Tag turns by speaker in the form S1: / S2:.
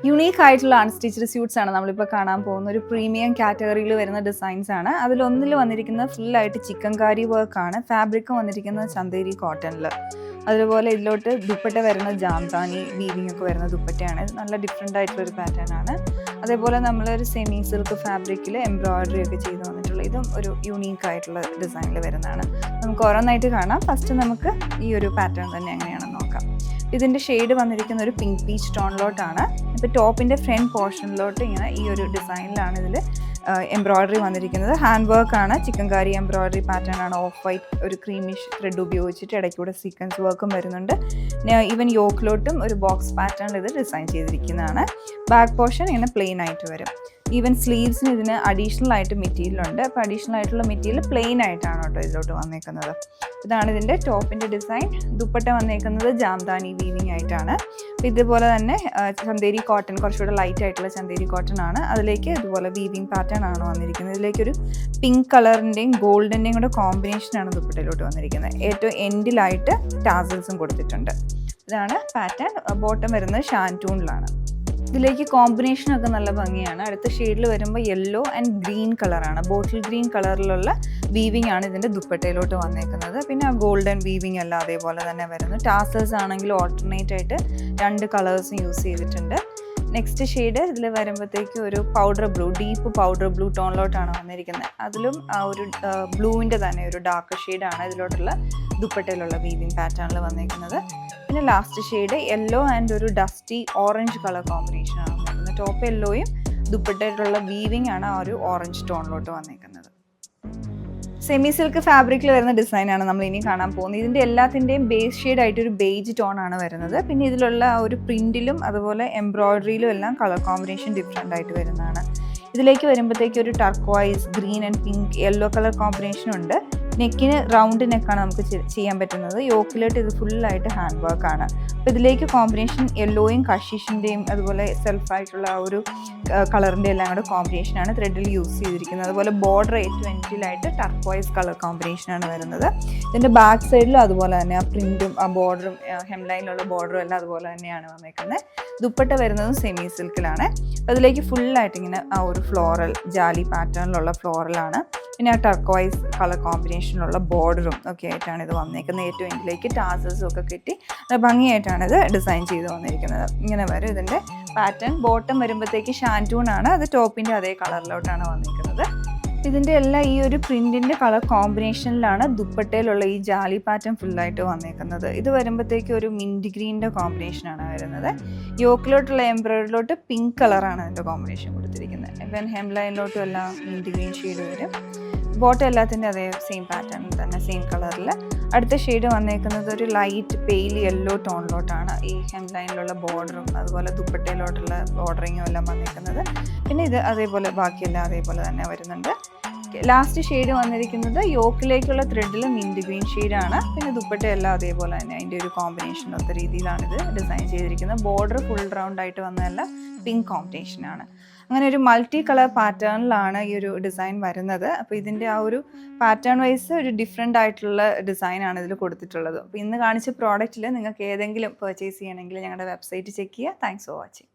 S1: Unique ആയിട്ടുള്ള unstitched suites ആണ് നമ്മളിപ്പോൾ കാണാൻ പോകുന്ന ഒരു പ്രീമിയം കാറ്റഗറിയിൽ വരുന്ന ഡിസൈൻസ് ആണ്. അതിലൊന്നിൽ വന്നിരിക്കുന്നത് ഫുള്ളായിട്ട് ചിക്കൻകാരി വർക്കാണ്. ഫാബ്രിക് വന്നിരിക്കുന്നത് ചന്തേരി കോട്ടണിൽ. അതുപോലെ ഇതിലോട്ട് ദുപ്പട്ട വരുന്ന ജാംദാനി വീവിംഗ് ഒക്കെ വരുന്ന ദുപ്പട്ടയാണ്. ഇത് നല്ല ഡിഫറെൻ്റ് ആയിട്ടുള്ളൊരു പാറ്റേൺ ആണ്. അതേപോലെ നമ്മളൊരു സെമി സിൽക്ക് ഫാബ്രിക്കിൽ എംബ്രോയിഡറി ഒക്കെ ചെയ്ത് വന്നിട്ടുള്ള ഇതും ഒരു യുണീക്ക് ആയിട്ടുള്ള ഡിസൈനിൽ വരുന്നതാണ്. നമുക്ക് ഓരോന്നായിട്ട് കാണാം. ഫസ്റ്റ് നമുക്ക് ഈ ഒരു പാറ്റേൺ തന്നെ എങ്ങനെയാണെന്ന് നോക്കാം. ഇതിൻ്റെ ഷെയ്ഡ് വന്നിരിക്കുന്ന ഒരു പിങ്ക് പീച്ച് ടോണിലോട്ടാണ്. ഇപ്പോൾ ടോപ്പിൻ്റെ ഫ്രണ്ട് പോർഷനിലോട്ട് ഇങ്ങനെ ഈ ഒരു ഡിസൈനിലാണ് ഇതിൽ എംബ്രോയിഡറി വന്നിരിക്കുന്നത്. ഹാൻഡ് വർക്കാണ്, ചിക്കൻകാരി എംബ്രോയിഡറി പാറ്റേൺ ആണ്. ഓഫ് വൈറ്റ് ഒരു ക്രീമിഷ് ത്രെഡ് ഉപയോഗിച്ചിട്ട് ഇടയ്ക്കൂടെ സീക്വൻസ് വർക്കും വരുന്നുണ്ട്. ഈവൻ യോക്കിലോട്ടും ഒരു ബോക്സ് പാറ്റേണിൽ ഇത് ഡിസൈൻ ചെയ്തിരിക്കുന്നതാണ്. ബാക്ക് പോർഷൻ ഇങ്ങനെ പ്ലെയിൻ ആയിട്ട് വരും. ഈവൻ സ്ലീവ്സിന് ഇതിന് അഡീഷണൽ ആയിട്ട് മെറ്റീരിയൽ ഉണ്ട്. അപ്പോൾ അഡീഷണൽ ആയിട്ടുള്ള മെറ്റീരിയൽ പ്ലെയിൻ ആയിട്ടാണ് കേട്ടോ ഇതിലോട്ട് വന്നേക്കുന്നത്. ഇതാണ് ഇതിൻ്റെ ടോപ്പിൻ്റെ ഡിസൈൻ. ദുപ്പട്ട വന്നേക്കുന്നത് ജാംദാനി വീവിംഗ് ആയിട്ടാണ്. അപ്പോൾ ഇതുപോലെ തന്നെ ചന്തേരി കോട്ടൺ, കുറച്ചുകൂടെ ലൈറ്റ് ആയിട്ടുള്ള ചന്തേരി കോട്ടൺ ആണ്. അതിലേക്ക് ഇതുപോലെ വീവിംഗ് പാറ്റേൺ ആണ് വന്നിരിക്കുന്നത്. ഇതിലേക്കൊരു പിങ്ക് കളറിൻ്റെയും ഗോൾഡിൻ്റെയും കൂടെ കോമ്പിനേഷനാണ് ദുപ്പട്ടയിലോട്ട് വന്നിരിക്കുന്നത്. ഏറ്റവും എൻഡിലായിട്ട് ടാസൽസും കൊടുത്തിട്ടുണ്ട്. ഇതാണ് പാറ്റേൺ. ബോട്ടം വരുന്നത് ഷാൻറ്റൂണിലാണ്. ഇതിലേക്ക് കോമ്പിനേഷനൊക്കെ നല്ല ഭംഗിയാണ്. അടുത്ത ഷെയ്ഡിൽ വരുമ്പോൾ യെല്ലോ ആൻഡ് ഗ്രീൻ കളറാണ്. ബോട്ടിൽ ഗ്രീൻ കളറിലുള്ള വീവിംഗ് ആണ് ഇതിൻ്റെ ദുപ്പട്ടയിലോട്ട് വന്നേക്കുന്നത്. പിന്നെ ആ ഗോൾഡൻ വീവിംഗ് അല്ല അതേപോലെ തന്നെ വരുന്നു. ടാസൽസ് ആണെങ്കിൽ ഓൾട്ടർനേറ്റ് ആയിട്ട് 2 കളേഴ്സും യൂസ് ചെയ്തിട്ടുണ്ട്. നെക്സ്റ്റ് ഷെയ്ഡ് ഇതിൽ വരുമ്പോഴത്തേക്കും ഒരു powder blue, deep powder blue ടോണിലോട്ടാണ് വന്നിരിക്കുന്നത്. അതിലും ആ ഒരു ബ്ലൂവിൻ്റെ തന്നെ ഒരു ഡാർക്ക് ഷെയ്ഡാണ് ഇതിലോട്ടുള്ള ദുപ്പട്ടയിലുള്ള വീവിംഗ് പാറ്റേണിൽ വന്നിരിക്കുന്നത്. പിന്നെ ലാസ്റ്റ് ഷെയ്ഡ് യെല്ലോ ആൻഡ് ഒരു ഡസ്റ്റി ഓറഞ്ച് കളർ കോമ്പിനേഷനാണ് വന്നിരിക്കുന്നത്. ടോപ്പ് യെല്ലോയും ദുപ്പട്ടയിലുള്ള വീവിംഗ് ആണ് ആ ഒരു ഓറഞ്ച് ടോണിലോട്ട് വന്നിരിക്കുന്നത്. സെമി സിൽക്ക് ഫാബ്രിക്കിൽ വരുന്ന ഡിസൈനാണ് നമ്മൾ ഇനി കാണാൻ പോകുന്നത്. ഇതിൻ്റെ എല്ലാത്തിൻ്റെയും ബേസ് ഷെയ്ഡ് ആയിട്ടൊരു ബേജ് ടോണാണ് വരുന്നത്. പിന്നെ ഇതിലുള്ള ആ ഒരു പ്രിൻറ്റിലും അതുപോലെ എംബ്രോയിഡറിയിലും എല്ലാം കളർ കോമ്പിനേഷൻ ഡിഫറെൻ്റ് ആയിട്ട് വരുന്നതാണ്. ഇതിലേക്ക് വരുമ്പോഴത്തേക്ക് ഒരു turquoise, green and pink, yellow colour combination ഉണ്ട്. നെക്കിന് റൗണ്ട് നെക്കാണ് നമുക്ക് ചെയ്യാൻ പറ്റുന്നത്. യോക്കിലോട്ട് ഇത് ഫുള്ളായിട്ട് ഹാൻഡ് വർക്കാണ്. അപ്പോൾ ഇതിലേക്ക് കോമ്പിനേഷൻ യെല്ലോയും കഷീഷിൻ്റെയും അതുപോലെ സെൽഫായിട്ടുള്ള ആ ഒരു കളറിൻ്റെ എല്ലാം കൂടെ കോമ്പിനേഷനാണ് ത്രെഡിൽ യൂസ് ചെയ്തിരിക്കുന്നത്. അതുപോലെ ബോർഡർ ഏറ്റവും എൻഡിലായിട്ട് ടർക്വൈസ് കളർ കോമ്പിനേഷനാണ് വരുന്നത്. ഇതിൻ്റെ ബാക്ക് സൈഡിലും അതുപോലെ തന്നെ ആ പ്രിൻറ്റും ആ ബോർഡറും ഹെംലൈനിലുള്ള ബോർഡറും എല്ലാം അതുപോലെ തന്നെയാണ് വന്നേക്കുന്നത്. ദുപ്പട്ട വരുന്നതും സെമി സിൽക്കിലാണ്. അപ്പോൾ അതിലേക്ക് ഫുള്ളായിട്ട് ഇങ്ങനെ ആ ഒരു ഫ്ലോറൽ ജാലി പാറ്റേണിലുള്ള ഫ്ലോറലാണ്. പിന്നെ ആ ടർക്വൈസ് കളർ കോമ്പിനേഷനിലുള്ള ബോർഡറും ഒക്കെ ആയിട്ടാണ് ഇത് വന്നേക്കുന്നത്. ഏറ്റവും ഇതിലേക്ക് ടാസൽസും ഒക്കെ കെട്ടി ഭംഗിയായിട്ടാണ് ഇത് ഡിസൈൻ ചെയ്ത് വന്നിരിക്കുന്നത്. ഇങ്ങനെ വരും ഇതിൻ്റെ പാറ്റേൺ. ബോട്ടം വരുമ്പോഴത്തേക്ക് ഷാൻറ്റൂൺ ആണ്. അത് ടോപ്പിൻ്റെ അതേ കളറിലോട്ടാണ് വന്നിരിക്കുന്നത്. ഇതിൻ്റെ എല്ലാം ഈ ഒരു പ്രിൻറ്റിൻ്റെ കളർ കോമ്പിനേഷനിലാണ് ദുപ്പട്ടയിലുള്ള ഈ ജാലി പാറ്റേൺ ഫുള്ളായിട്ട് വന്നേക്കുന്നത്. ഇത് വരുമ്പോഴത്തേക്ക് ഒരു മിൻറ്റ് ഗ്രീനിൻ്റെ കോമ്പിനേഷനാണ് വരുന്നത്. യോക്കിലോട്ടുള്ള എംബ്രോയിഡറിലോട്ട് പിങ്ക് കളറാണ് അതിൻ്റെ കോമ്പിനേഷൻ കൊടുത്തിരിക്കുന്നത്. ഇപ്പം ഹെം ലൈനിലോട്ടും എല്ലാം മിൻറ്റ് ഗ്രീൻ ഷെയ്ഡ് വരും. ബോട്ടം എല്ലാത്തിൻ്റെ അതേ സെയിം പാറ്റേണിൽ തന്നെ സെയിം കളറിൽ. അടുത്ത ഷെയ്ഡ് വന്നേക്കുന്നത് ഒരു ലൈറ്റ് പെയിൽ യെല്ലോ ടോണിലോട്ടാണ്. ഈ ഹെം ലൈനിലുള്ള ബോർഡറും അതുപോലെ ദുപ്പട്ടയിലോട്ടുള്ള ബോർഡറിങ്ങും എല്ലാം വന്നേക്കുന്നത്. പിന്നെ ഇത് അതേപോലെ ബാക്കിയെല്ലാം അതേപോലെ തന്നെ വരുന്നുണ്ട്. ലാസ്റ്റ് ഷെയ്ഡ് വന്നിരിക്കുന്നത് യോക്കിലേക്കുള്ള ത്രെഡിൽ മിൻറ്റ് ഗ്രീൻ ഷെയ്ഡാണ്. പിന്നെ ദുപ്പട്ടയെല്ലാം അതേപോലെ തന്നെ അതിൻ്റെ ഒരു കോമ്പിനേഷനൊത്ത രീതിയിലാണിത് ഡിസൈൻ ചെയ്തിരിക്കുന്നത്. ബോർഡർ ഫുൾ റൗണ്ട് ആയിട്ട് വന്നതല്ല, പിങ്ക് കോമ്പിനേഷനാണ്. അങ്ങനെ ഒരു മൾട്ടി കളർ പാറ്റേണിലാണ് ഈ ഒരു ഡിസൈൻ വരുന്നത്. അപ്പോൾ ഇതിൻ്റെ ആ ഒരു പാറ്റേൺ വൈസ് ഒരു ഡിഫറെൻ്റ് ആയിട്ടുള്ള ഡിസൈനാണ് ഇതിൽ കൊടുത്തിട്ടുള്ളത്. അപ്പോൾ ഇന്ന് കാണിച്ച പ്രോഡക്റ്റിൽ നിങ്ങൾക്ക് ഏതെങ്കിലും പർച്ചേസ് ചെയ്യണമെങ്കിൽ ഞങ്ങളുടെ വെബ്സൈറ്റ് ചെക്ക് ചെയ്യുക. Thanks for watching.